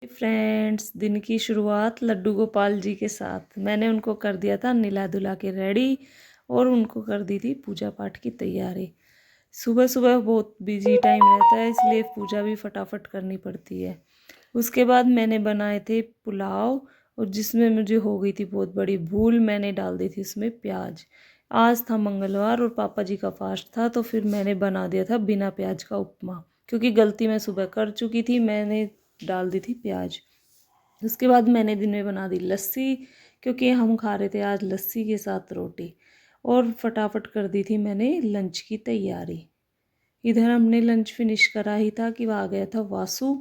Friends, दिन की शुरुआत लड्डू गोपाल जी के साथ। मैंने उनको कर दिया था नहला धुला के रेडी और उनको कर दी थी पूजा पाठ की तैयारी। सुबह सुबह बहुत बिजी टाइम रहता है, इसलिए पूजा भी फटाफट करनी पड़ती है। उसके बाद मैंने बनाए थे पुलाव, और जिसमें मुझे हो गई थी बहुत बड़ी भूल। मैंने डाल दी थी उसमें प्याज। आज था मंगलवार और पापा जी का फास्ट था, तो फिर मैंने बना दिया था बिना प्याज का उपमा, क्योंकि गलती मैं सुबह कर चुकी थी, मैंने डाल दी थी प्याज। उसके बाद मैंने दिन में बना दी लस्सी, क्योंकि हम खा रहे थे आज लस्सी के साथ रोटी। और फटाफट कर दी थी मैंने लंच की तैयारी। इधर हमने लंच फिनिश करा ही था कि वह आ गया था वासु,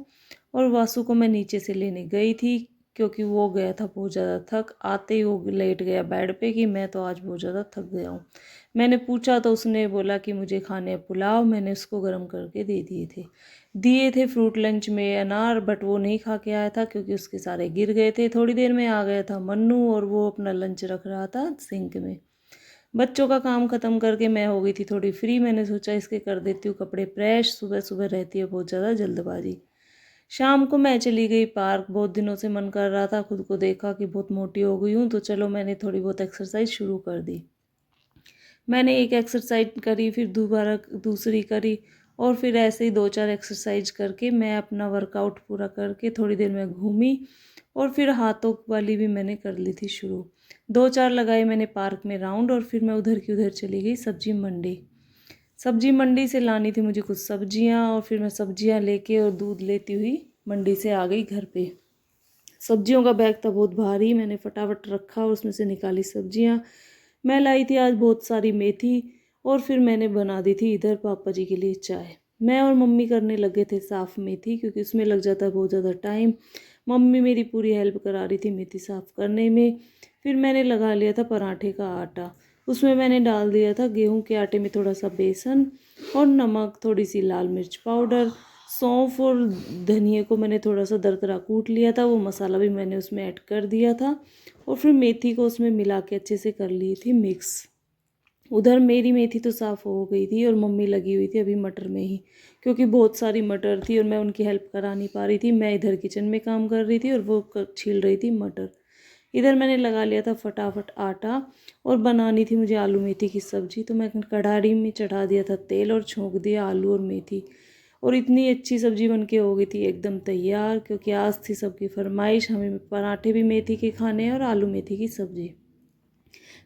और वासु को मैं नीचे से लेने गई थी, क्योंकि वो गया था बहुत ज़्यादा थक। आते ही वो लेट गया बेड पे कि मैं तो आज बहुत ज़्यादा थक गया हूँ। मैंने पूछा तो उसने बोला कि मुझे खाने पुलाव। मैंने उसको गर्म करके दे दिए थे फ्रूट लंच में अनार, बट वो नहीं खा के आया था क्योंकि उसके सारे गिर गए थे। थोड़ी देर में आ गया था मन्नू, और वो अपना लंच रख रहा था सिंक में। बच्चों का काम ख़त्म करके मैं हो गई थी थोड़ी फ्री। मैंने सोचा इसके कर देती हूँ कपड़े प्रेस, सुबह सुबह रहती है बहुत ज़्यादा जल्दबाजी। शाम को मैं चली गई पार्क। बहुत दिनों से मन कर रहा था, खुद को देखा कि बहुत मोटी हो गई हूँ, तो चलो मैंने थोड़ी बहुत एक्सरसाइज शुरू कर दी। मैंने एक एक्सरसाइज करी, फिर दोबारा दूसरी करी, और फिर ऐसे ही 2-4 एक्सरसाइज करके मैं अपना वर्कआउट पूरा करके थोड़ी देर में घूमी। और फिर हाथों वाली भी मैंने कर ली थी शुरू। 2-4 लगाए मैंने पार्क में राउंड, और फिर मैं उधर की उधर चली गई सब्जी मंडी। सब्जी मंडी से लानी थी मुझे कुछ सब्जियां, और फिर मैं सब्जियां लेके और दूध लेती हुई मंडी से आ गई घर पे। सब्जियों का बैग था बहुत भारी, मैंने फटाफट रखा और उसमें से निकाली सब्जियां। मैं लाई थी आज बहुत सारी मेथी, और फिर मैंने बना दी थी इधर पापा जी के लिए चाय। मैं और मम्मी करने लगे थे साफ़ मेथी, क्योंकि उसमें लग जाता है बहुत ज़्यादा टाइम। मम्मी मेरी पूरी हेल्प करा रही थी मेथी साफ़ करने में। फिर मैंने लगा लिया था पराठे का आटा। उसमें मैंने डाल दिया था गेहूं के आटे में थोड़ा सा बेसन और नमक, थोड़ी सी लाल मिर्च पाउडर, सौंफ और धनिए को मैंने थोड़ा सा दरदरा कूट लिया था। वो मसाला भी मैंने उसमें ऐड कर दिया था, और फिर मेथी को उसमें मिला के अच्छे से कर ली थी मिक्स। उधर मेरी मेथी तो साफ़ हो गई थी, और मम्मी लगी हुई थी अभी मटर में ही, क्योंकि बहुत सारी मटर थी और मैं उनकी हेल्प करा नहीं पा रही थी। मैं इधर किचन में काम कर रही थी और वो छील रही थी मटर। इधर मैंने लगा लिया था फटाफट आटा, और बनानी थी मुझे आलू मेथी की सब्ज़ी। तो मैं कढ़ाई में चढ़ा दिया था तेल और छोंक दिया आलू और मेथी, और इतनी अच्छी सब्ज़ी बन के हो गई थी एकदम तैयार। क्योंकि आज थी सबकी फरमाइश, हमें पराठे भी मेथी के खाने हैं और आलू मेथी की सब्ज़ी।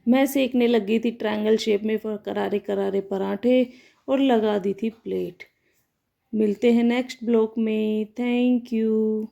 मैं सेकने लग गई थी ट्रायंगल शेप में करारे करारे पराठे, और लगा दी थी प्लेट। मिलते हैं नेक्स्ट ब्लॉग में। Thank you.